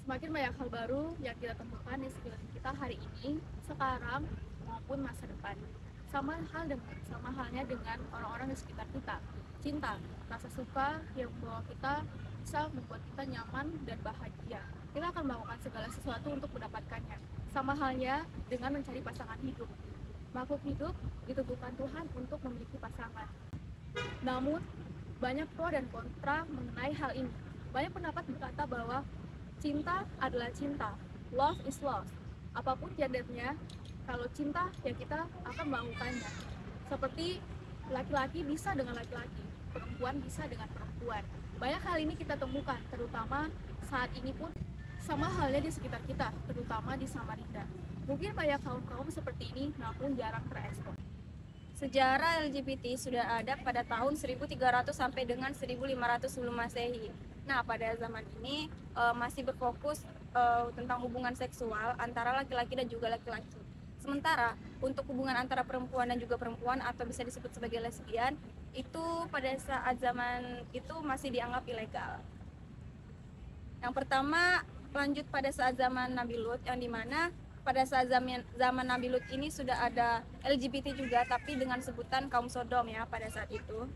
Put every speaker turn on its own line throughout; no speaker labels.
Semakin banyak hal baru yang kita temukan di sekeliling kita hari ini, sekarang maupun masa depan. Sama halnya dengan orang-orang di sekitar kita. Cinta, rasa suka yang membawa kita bisa membuat kita nyaman dan bahagia. Kita akan melakukan segala sesuatu untuk mendapatkannya. Sama halnya dengan mencari pasangan hidup. Makhluk hidup ditentukan Tuhan untuk memiliki pasangan. Namun, banyak pro dan kontra mengenai hal ini. Banyak pendapat berkata bahwa cinta adalah cinta, love is love. Apapun gendernya, kalau cinta ya kita akan melakukannya. Seperti laki-laki bisa dengan laki-laki, perempuan bisa dengan perempuan. Banyak hal ini kita temukan, terutama saat ini pun sama halnya di sekitar kita, terutama di Samarinda. Mungkin banyak kaum-kaum seperti ini, namun jarang terekspos.
Sejarah LGBT sudah ada pada tahun 1300 sampai dengan 1500 sebelum Masehi. Nah, pada zaman ini masih berfokus tentang hubungan seksual antara laki-laki dan juga laki-laki. Sementara untuk hubungan antara perempuan dan juga perempuan atau bisa disebut sebagai lesbian, itu pada saat zaman itu masih dianggap ilegal. Yang pertama, lanjut pada saat zaman Nabi Lut, yang dimana pada saat zaman Nabi Lut ini sudah ada LGBT juga, tapi dengan sebutan kaum Sodom ya pada saat itu.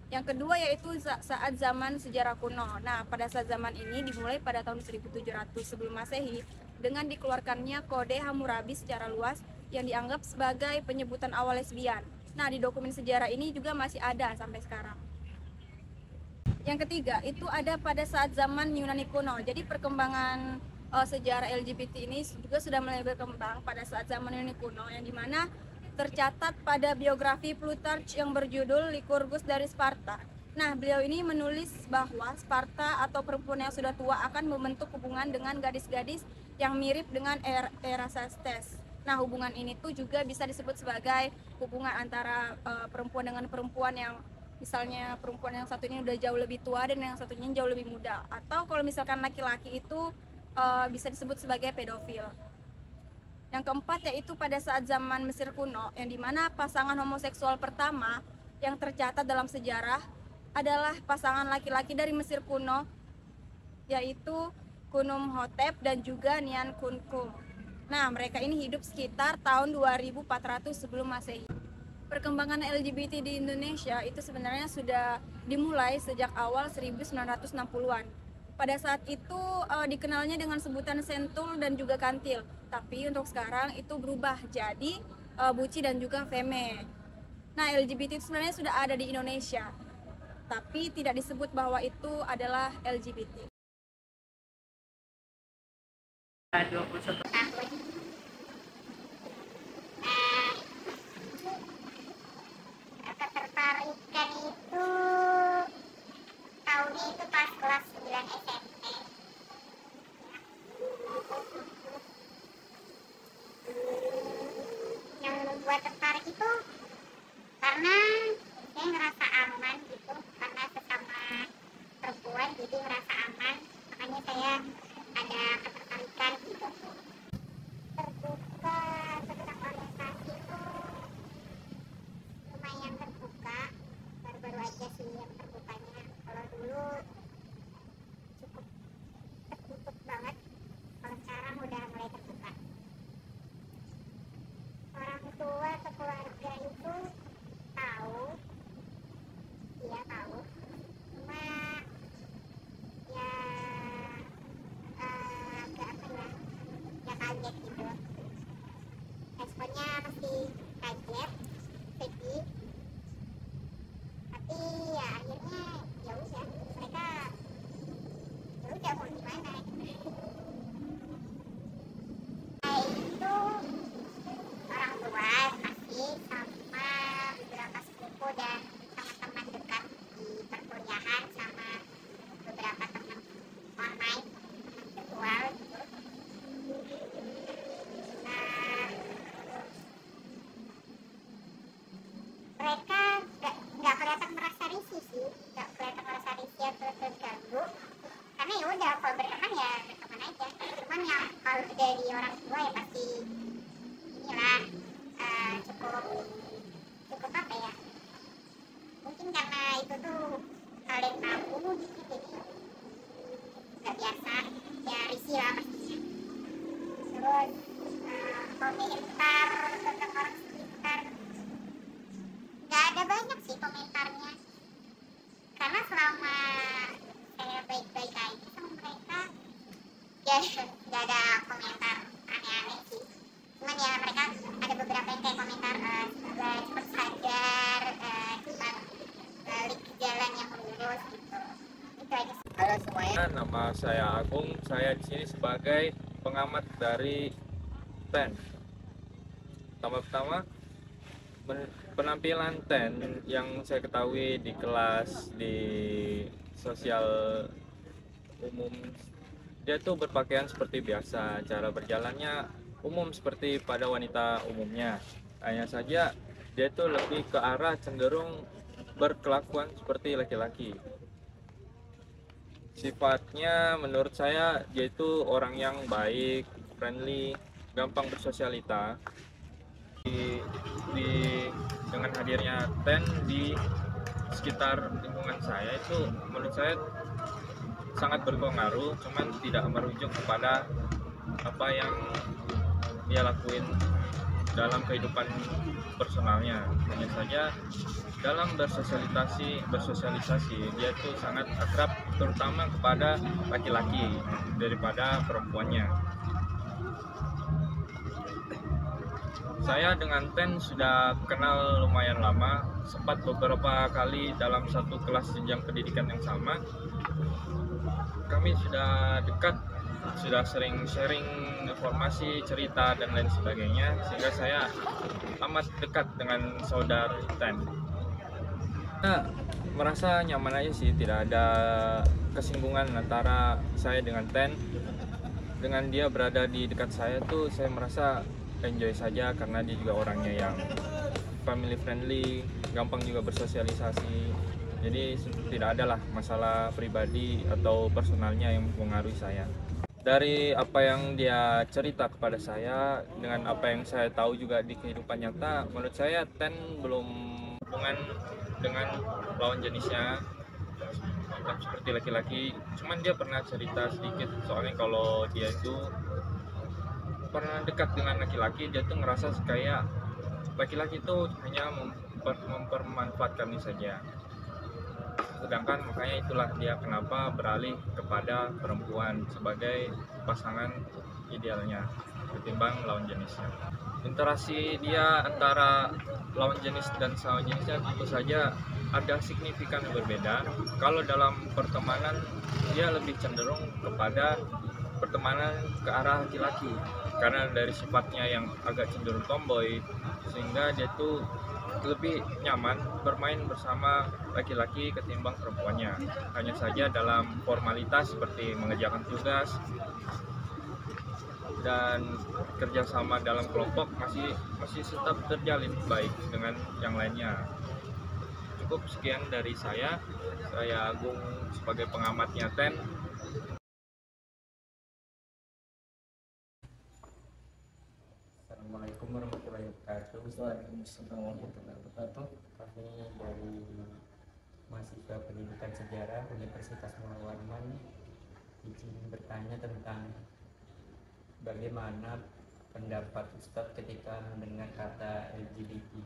Yang kedua yaitu saat zaman sejarah kuno. Nah, pada saat zaman ini dimulai pada tahun 1700 sebelum Masehi dengan dikeluarkannya Kode Hammurabi secara luas yang dianggap sebagai penyebutan awal lesbian. Nah, di dokumen sejarah ini juga masih ada sampai sekarang. Yang ketiga itu ada pada saat zaman Yunani kuno. Jadi perkembangan sejarah LGBT ini juga sudah mulai berkembang pada saat zaman Yunani kuno, yang dimana tercatat pada biografi Plutarch yang berjudul Lycurgus dari Sparta. Nah, beliau ini menulis bahwa Sparta atau perempuan yang sudah tua akan membentuk hubungan dengan gadis-gadis yang mirip dengan Erastes. Nah, hubungan ini tuh juga bisa disebut sebagai hubungan antara perempuan dengan perempuan, yang misalnya perempuan yang satu ini udah jauh lebih tua dan yang satunya jauh lebih muda. Atau kalau misalkan laki-laki itu bisa disebut sebagai pedofil. Yang keempat yaitu pada saat zaman Mesir kuno, yang dimana pasangan homoseksual pertama yang tercatat dalam sejarah adalah pasangan laki-laki dari Mesir kuno, yaitu Kunum Hotep dan juga Nian Kunkum. Nah, mereka ini hidup sekitar tahun 2400 sebelum Masehi. Perkembangan LGBT di Indonesia itu sebenarnya sudah dimulai sejak awal 1960-an. Pada saat itu dikenalnya dengan sebutan sentul dan juga kantil. Tapi untuk sekarang itu berubah jadi buci dan juga feme. Nah, LGBT itu sebenarnya sudah ada di Indonesia, tapi tidak disebut bahwa itu adalah LGBT.
21 tahun. Ketertarikan itu tahunnya itu pas kelas 9 SMP. Yang membuat tertarik itu karena saya ngerasa aman gitu, karena sesama perempuan jadi ngerasa aman, makanya saya ada ketertarikan gitu. karena selama saya baik-baik aja sama mereka ya nggak ada komentar aneh-aneh sih. Cuman ya mereka ada beberapa yang kayak komentar cepet sadar, cepat balik ke jalan yang lurus gitu. Itu aja sih. Halo semuanya.
Nama saya Agung, saya di sini sebagai pengamat dari TEN. Pertama-tama penampilan TEN yang saya ketahui di kelas, di sosial umum, dia tuh berpakaian seperti biasa, cara berjalannya umum seperti pada wanita umumnya. Hanya saja dia tuh lebih ke arah cenderung berkelakuan seperti laki-laki. Sifatnya menurut saya dia itu orang yang baik, friendly, gampang bersosialita. Dengan hadirnya TEN di sekitar lingkungan saya itu menurut saya sangat berpengaruh, cuman tidak merujuk kepada apa yang dia lakuin dalam kehidupan personalnya. Hanya saja dalam bersosialisasi dia itu sangat akrab, terutama kepada laki-laki daripada perempuannya. Saya dengan TEN sudah kenal lumayan lama, sempat beberapa kali dalam satu kelas jenjang pendidikan yang sama. Kami sudah dekat, sudah sering sharing informasi, cerita, dan lain sebagainya, sehingga saya amat dekat dengan saudara TEN. Saya merasa nyaman aja sih, tidak ada kesinggungan antara saya dengan TEN. Dengan dia berada di dekat saya tuh saya merasa enjoy saja, karena dia juga orangnya yang family friendly, gampang juga bersosialisasi. Jadi tidak ada lah masalah pribadi atau personalnya yang mempengaruhi saya. Dari apa yang dia cerita kepada saya, dengan apa yang saya tahu juga di kehidupan nyata, menurut saya TEN belum hubungan dengan lawan jenisnya seperti laki-laki. Cuman dia pernah cerita sedikit, soalnya kalau dia itu pernah dekat dengan laki-laki, dia tuh ngerasa kayak laki-laki itu hanya mempermanfaatkan ini saja. Sedangkan makanya itulah dia kenapa beralih kepada perempuan sebagai pasangan idealnya ketimbang lawan jenisnya. Interaksi dia antara lawan jenis dan sama jenisnya tentu saja ada signifikan yang berbeda. Kalau dalam pertemanan dia lebih cenderung kepada pertemanan ke arah laki-laki, karena dari sifatnya yang agak cenderung tomboy, sehingga dia tuh lebih nyaman bermain bersama laki-laki ketimbang perempuannya. Hanya saja dalam formalitas seperti mengerjakan tugas dan kerjasama dalam kelompok masih tetap terjalin baik dengan yang lainnya. Cukup sekian dari saya Agung sebagai pengamatnya TEN.
Assalamualaikum warahmatullahi wabarakatuh.
Waalaikumsalam warahmatullahi wabarakatuh.
Kami dari mahasiswa pendidikan sejarah Universitas Muhammad izin bertanya tentang bagaimana pendapat Ustadz ketika mendengar kata LGBT.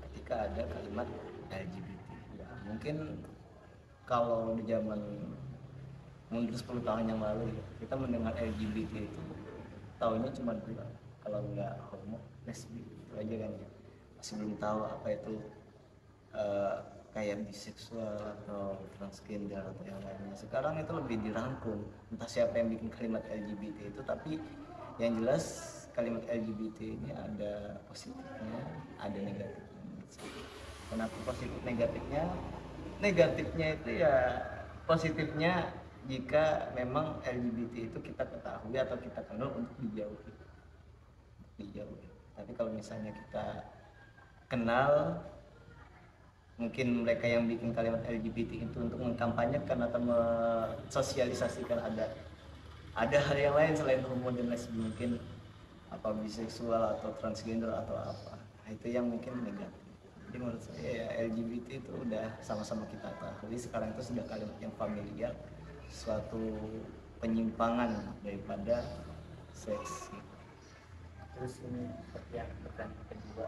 Ketika ada kalimat LGBT, ya mungkin kalau di zaman mundur 10 tahun yang lalu ya, kita mendengar LGBT itu tahunya cuma dua, kalau nggak homo, lesbi, itu aja kan ya. Masih belum tahu apa itu kayak biseksual atau transgender atau yang lainnya. Sekarang itu lebih dirangkum, entah siapa yang bikin kalimat LGBT itu, tapi yang jelas kalimat LGBT ini ada positifnya, ada negatifnya. Kenapa positif negatifnya? Negatifnya itu ya positifnya jika memang LGBT itu kita ketahui atau kita kenal untuk dijauhi. Tapi kalau misalnya kita kenal, mungkin mereka yang bikin kalimat LGBT itu untuk mengkampanyekan atau mensosialisasikan ada hal yang lain selain homo dan lesbi, mungkin apa biseksual atau transgender atau apa. Nah, itu yang mungkin negatif. Jadi menurut saya ya LGBT itu udah sama-sama kita tahu. Jadi sekarang itu sudah kalimat yang familiar, suatu penyimpangan daripada seks.
Terus ini yang pertanyaan kedua,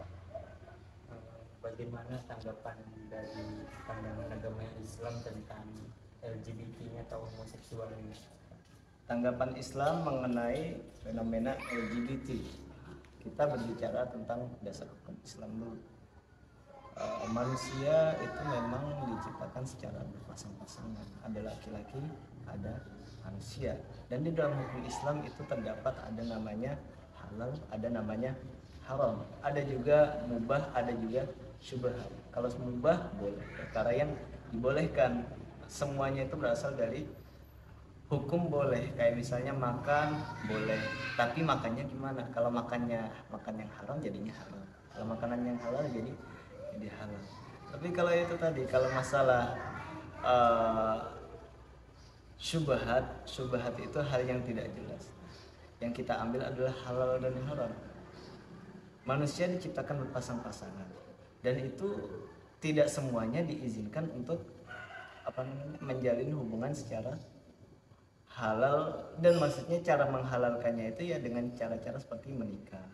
bagaimana tanggapan dari pandangan agama Islam tentang LGBT-nya atau homoseksual ini?
Tanggapan Islam mengenai fenomena LGBT. Kita berbicara tentang dasar hukum Islam dulu. Manusia itu memang diciptakan secara berpasang-pasangan. Ada laki-laki, ada manusia. Dan di dalam hukum Islam itu terdapat ada namanya halal, ada namanya haram. Ada juga mubah, ada juga syubhat. Kalau mubah boleh, perkara yang dibolehkan. Semuanya itu berasal dari hukum boleh, kayak misalnya makan boleh, tapi makannya gimana? Kalau makan yang haram jadinya haram, kalau makanan yang halal jadi halal. Tapi kalau itu tadi, kalau masalah syubhat itu hal yang tidak jelas. Yang kita ambil adalah halal dan haram. Manusia diciptakan berpasang-pasangan, dan itu tidak semuanya diizinkan untuk menjalin hubungan secara halal, dan maksudnya cara menghalalkannya itu ya dengan cara-cara seperti menikah.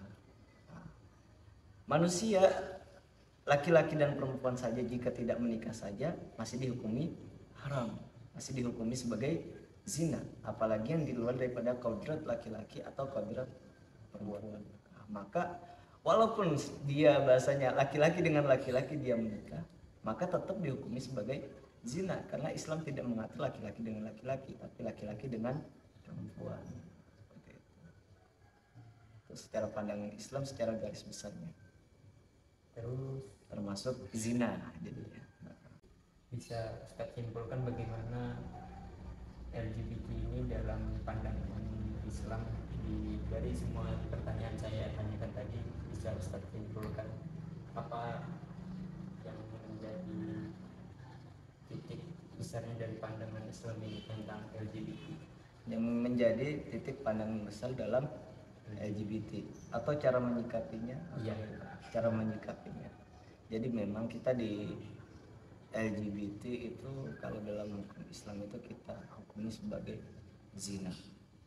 Manusia laki-laki dan perempuan saja jika tidak menikah saja masih dihukumi haram, masih dihukumi sebagai zina, apalagi yang di luar daripada kodrat laki-laki atau kodrat perempuan. Maka walaupun dia bahasanya laki-laki dengan laki-laki dia menikah, maka tetap dihukumi sebagai zina, karena Islam tidak mengatur laki-laki dengan laki-laki, tapi laki-laki dengan perempuan. Seperti itu. Itu secara pandangan Islam secara garis besarnya.
Terus
Termasuk zina jadinya.
bisa Ustaz simpulkan bagaimana LGBT ini dalam pandangan Islam dari semua pertanyaan saya tanyakan tadi, bisa Ustaz simpulkan apa yang menjadi titik besarnya dari pandangan Islam ini tentang LGBT?
Yang menjadi titik pandang besar dalam LGBT atau cara menyikapinya.
Iya.
Cara menyikapinya. Jadi memang kita di LGBT itu kalau dalam hukum Islam itu kita hukumi sebagai zina.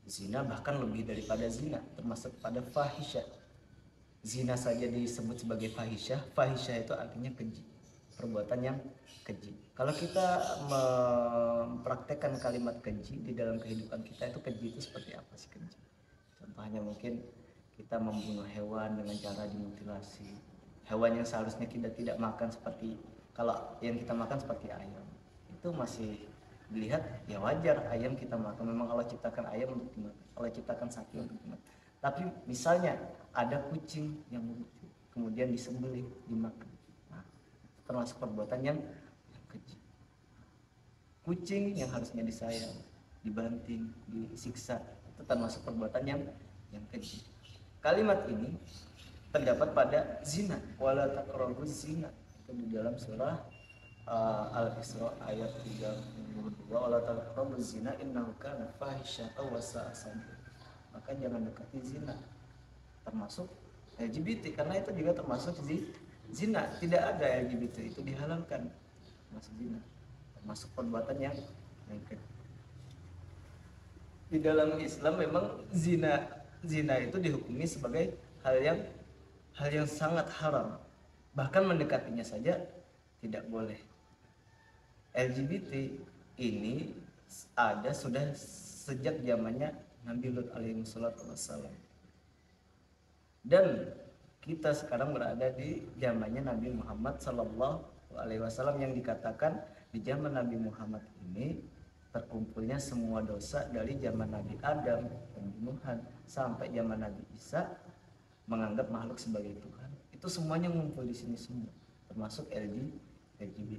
Zina bahkan lebih daripada zina, termasuk pada fahisyah. Zina saja disebut sebagai fahisyah. Fahisyah itu artinya keji, perbuatan yang keji. Kalau kita mempraktekkan kalimat keji di dalam kehidupan kita, itu keji itu seperti apa sih keji? Contohnya mungkin kita membunuh hewan dengan cara dimutilasi. Hewan yang seharusnya kita tidak makan, seperti kalau yang kita makan seperti ayam, itu masih dilihat ya wajar, ayam kita makan, memang Allah ciptakan ayam untuk dimakan, Allah ciptakan sapi untuk dimakan. Tapi misalnya ada kucing yang lucu, kemudian disembelih dimakan, nah, termasuk perbuatan yang keji. Kucing yang harusnya disayang, dibanting, disiksa, itu termasuk perbuatan yang keji. Kalimat ini terdapat pada zina, wala taqrabuz zina, itu di dalam surah Al-Isra ayat 32, wala taqrabuz zina innahu kana fahisyatan wa sa'a sabila. Maka jangan dekati zina, termasuk LGBT, karena itu juga termasuk zina. Tidak ada LGBT itu dihalalkan, termasuk zina, termasuk perbuatan yang keji. Di dalam Islam memang zina itu dihukumi sebagai hal yang sangat haram, bahkan mendekatinya saja tidak boleh. LGBT ini ada sudah sejak zamannya Nabi Lut alaihi wassalam, dan kita sekarang berada di zamannya Nabi Muhammad sallallahu alaihi wasallam, yang dikatakan di zaman Nabi Muhammad ini terkumpulnya semua dosa dari zaman Nabi Adam, pembunuhan, sampai zaman Nabi Isa menganggap makhluk sebagai Tuhan. Itu semuanya ngumpul di sini semua, termasuk LGBT.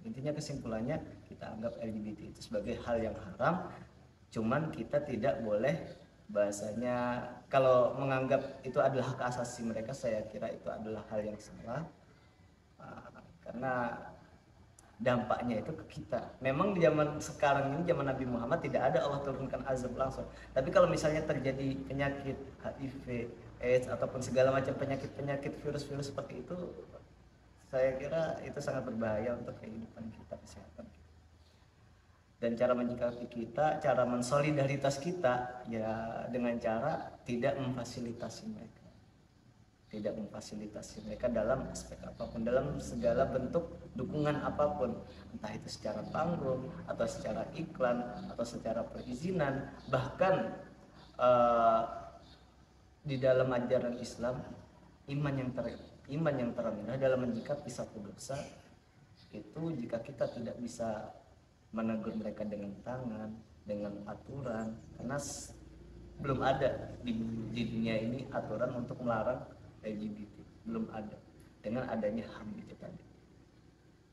Intinya kesimpulannya kita anggap LGBT itu sebagai hal yang haram, cuman kita tidak boleh bahasanya kalau menganggap itu adalah hak asasi mereka, saya kira itu adalah hal yang salah, karena dampaknya itu ke kita. Memang di zaman sekarang ini, zaman Nabi Muhammad, tidak ada Allah turunkan azab langsung. Tapi kalau misalnya terjadi penyakit HIV, AIDS ataupun segala macam penyakit virus-virus seperti itu, saya kira itu sangat berbahaya untuk kehidupan kita, kesehatan kita. Dan cara menyikapi kita, cara mensolidaritas kita ya dengan cara tidak memfasilitasi mereka, tidak memfasilitasi mereka dalam aspek apapun, dalam segala bentuk dukungan apapun, entah itu secara panggung atau secara iklan atau secara perizinan. Bahkan di dalam ajaran Islam, iman yang terendah dalam menyikapi satu dosa itu jika kita tidak bisa menegur mereka dengan tangan, dengan aturan, karena belum ada di dunia ini aturan untuk melarang LGBT, belum ada dengan adanya HAM itu tadi.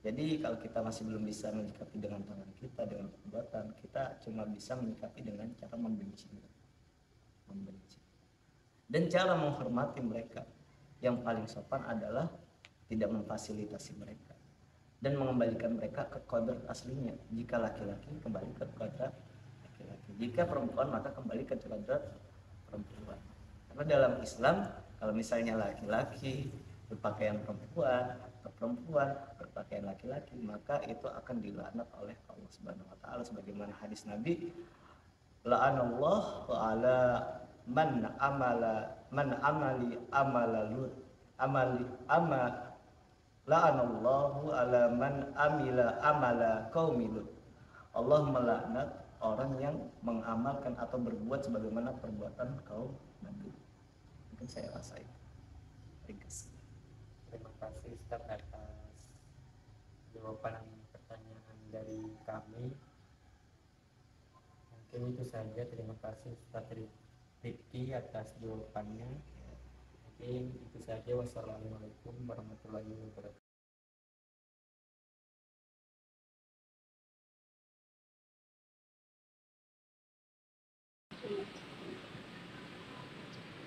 Jadi kalau kita masih belum bisa menyikapi dengan tangan kita, dengan perbuatan, kita cuma bisa menyikapi dengan cara membenci. Dan cara menghormati mereka yang paling sopan adalah tidak memfasilitasi mereka dan mengembalikan mereka ke kodrat aslinya. Jika laki-laki, kembali ke kodrat laki-laki. Jika perempuan, maka kembali ke kodrat perempuan. Karena dalam Islam, kalau misalnya laki-laki berpakaian perempuan atau perempuan berpakaian laki-laki, maka itu akan dilaknat oleh Allah Subhanahu wa taala sebagaimana hadis Nabi, la'anallahu ala man amali amala lut amali ama la'anallahu ala man amila amala qaumi lut. Allah melaknat orang yang mengamalkan atau berbuat sebagaimana perbuatan kaum Nabi. Mungkin saya rasa itu.
Terima kasih Ustaz atas jawaban pertanyaan dari kami. Mungkin itu saja. Terima kasih Ustaz Rifki atas jawabannya. Mungkin itu saja. Wassalamualaikum warahmatullahi wabarakatuh.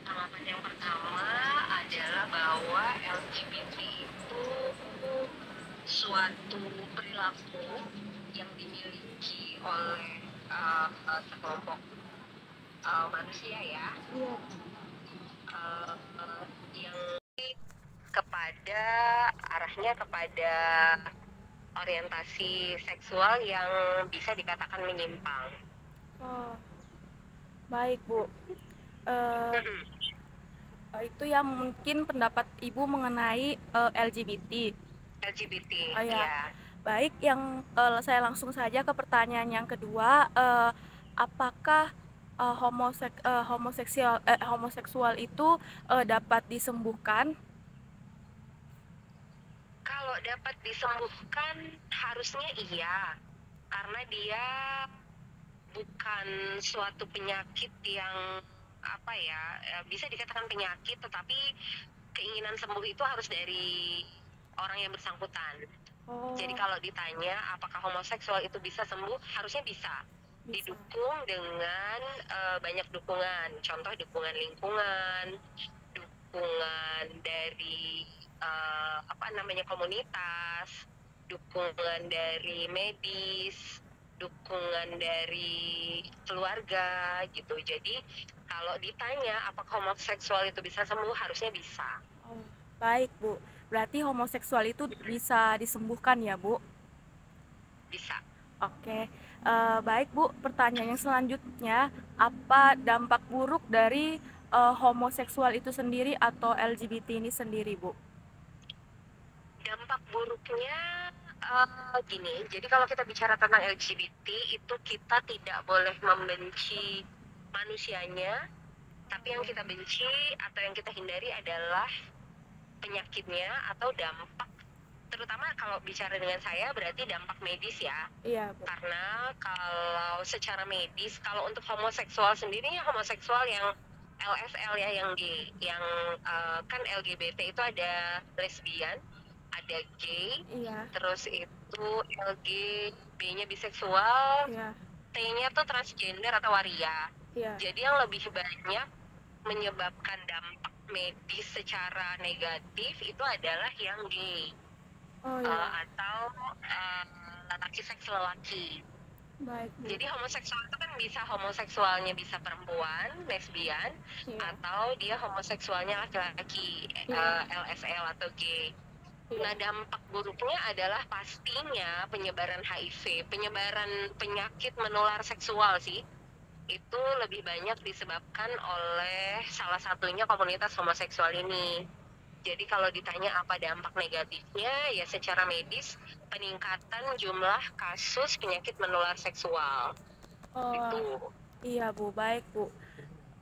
Pengalaman yang pertama adalah bahwa LGBT itu suatu perilaku yang dimiliki oleh sekelompok manusia ya, yang kepada arahnya kepada orientasi seksual yang bisa dikatakan menyimpang.
Oh, baik Bu. Itu ya mungkin pendapat Ibu mengenai LGBT.
LGBT,
Oh, ya.
ya.
Baik, yang saya langsung saja ke pertanyaan yang kedua. Apakah homoseksual itu dapat disembuhkan?
Kalau dapat disembuhkan harusnya iya, karena dia bukan suatu penyakit yang bisa dikatakan penyakit, tetapi keinginan sembuh itu harus dari orang yang bersangkutan. Jadi kalau ditanya apakah homoseksual itu bisa sembuh, harusnya bisa. Didukung dengan banyak dukungan, contoh dukungan lingkungan, dukungan dari komunitas, dukungan dari medis, dukungan dari keluarga gitu. Jadi kalau ditanya apakah homoseksual itu bisa sembuh, harusnya bisa.
Oh, baik Bu, berarti homoseksual itu bisa disembuhkan ya Bu?
Bisa.
Oke, baik Bu, pertanyaan yang selanjutnya, apa dampak buruk dari homoseksual itu sendiri atau LGBT ini sendiri Bu?
Dampak buruknya gini, jadi kalau kita bicara tentang LGBT itu kita tidak boleh membenci manusianya, tapi yang kita benci atau yang kita hindari adalah penyakitnya atau dampak, terutama kalau bicara dengan saya berarti dampak medis ya.
Iya Bu.
Karena kalau secara medis, kalau untuk homoseksual sendiri, homoseksual yang LSL ya, yang gay, yang kan LGBT itu ada lesbian, ada gay,
Iya.
terus itu LG, B-nya biseksual,
Iya.
T-nya tuh transgender atau waria.
Iya.
Jadi yang lebih banyak menyebabkan dampak medis secara negatif itu adalah yang gay.
Oh iya.
Atau lelaki seks lelaki.
Baik Bu.
Jadi homoseksual itu kan bisa homoseksualnya bisa perempuan, lesbian,
Iya.
atau dia homoseksualnya laki-laki,
Iya.
LSL atau gay.
Iya.
Nah, dampak buruknya adalah pastinya penyebaran HIV, penyebaran penyakit menular seksual sih. Itu lebih banyak disebabkan oleh salah satunya komunitas homoseksual ini. Jadi kalau ditanya apa dampak negatifnya, ya secara medis peningkatan jumlah kasus penyakit menular seksual.
Oh,
Itu.
iya Bu, baik Bu.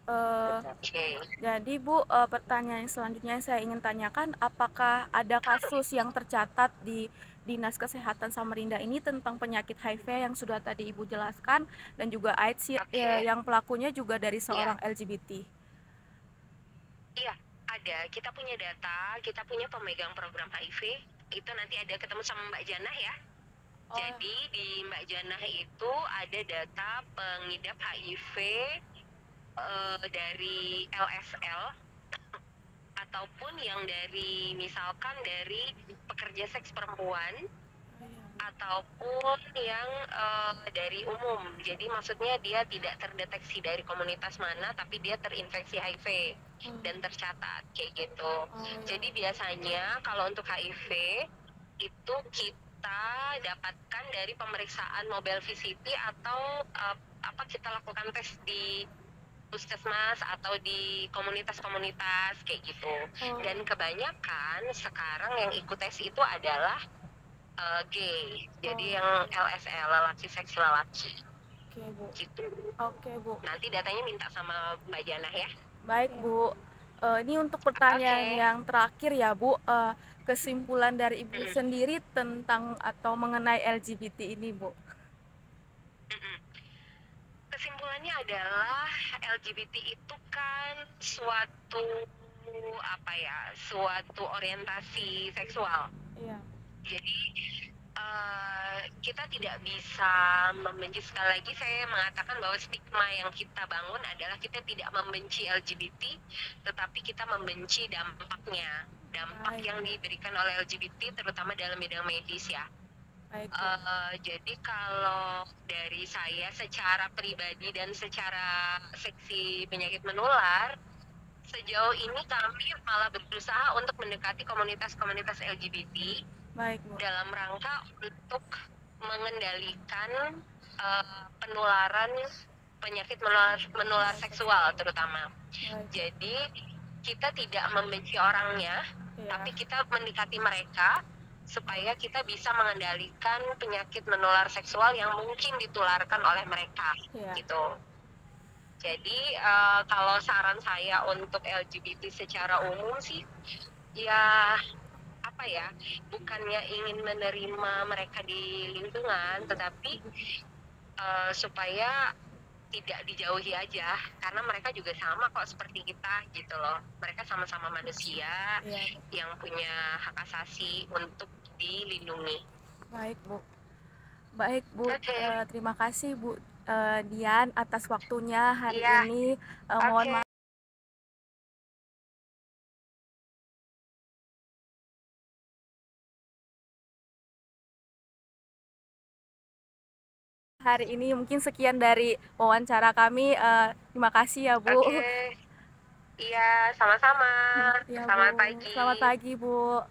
Oke.
Jadi Bu, pertanyaan selanjutnya yang saya ingin tanyakan, apakah ada kasus yang tercatat di Dinas Kesehatan Samarinda ini tentang penyakit HIV yang sudah tadi Ibu jelaskan, dan juga AIDS
Oke.
yang pelakunya juga dari seorang LGBT?
Iya, ada. Kita punya data, kita punya pemegang program HIV. Itu nanti ada ketemu sama Mbak Janah ya. Jadi di Mbak Janah itu ada data pengidap HIV dari LSL ataupun yang dari misalkan dari pekerja seks perempuan ataupun yang dari umum. Jadi maksudnya dia tidak terdeteksi dari komunitas mana, tapi dia terinfeksi HIV dan tercatat kayak gitu. Jadi biasanya kalau untuk HIV itu kita dapatkan dari pemeriksaan mobile VCT atau kita lakukan tes di puskesmas atau di komunitas-komunitas kayak gitu. Dan kebanyakan sekarang yang ikut tes itu adalah gay, jadi yang LSL, lelaki seks lelaki.
Oke Bu.
Gitu.
Oke Bu.
Nanti datanya minta sama Mbak Janah ya.
Baik Bu. Ini untuk pertanyaan yang terakhir ya Bu. Kesimpulan dari Ibu sendiri tentang atau mengenai LGBT ini Bu.
Kesimpulannya adalah LGBT itu kan suatu suatu orientasi seksual.
Iya.
Jadi kita tidak bisa membenci, sekali lagi saya mengatakan bahwa stigma yang kita bangun adalah kita tidak membenci LGBT, tetapi kita membenci dampaknya, dampak yang diberikan oleh LGBT terutama dalam bidang medis ya. Jadi kalau dari saya secara pribadi dan secara seksi penyakit menular, sejauh ini kami malah berusaha untuk mendekati komunitas-komunitas LGBT.
Baik, Bu.
Dalam rangka untuk mengendalikan penularan penyakit menular seksual terutama. Jadi kita tidak membenci orangnya, tapi kita mendekati mereka supaya kita bisa mengendalikan penyakit menular seksual yang mungkin ditularkan oleh mereka, gitu. Jadi kalau saran saya untuk LGBT secara umum sih, ya bukannya ingin menerima mereka di lingkungan, tetapi supaya tidak dijauhi aja, karena mereka juga sama kok seperti kita gitu loh. Mereka sama-sama manusia yang punya hak asasi untuk dilindungi.
Baik Bu. Terima kasih Bu Dian atas waktunya hari ini. Mohon maaf. Hari ini mungkin sekian dari wawancara kami. Terima kasih ya Bu.
Iya, sama-sama.
Ya,
Selamat
Bu.
pagi.
Selamat pagi Bu.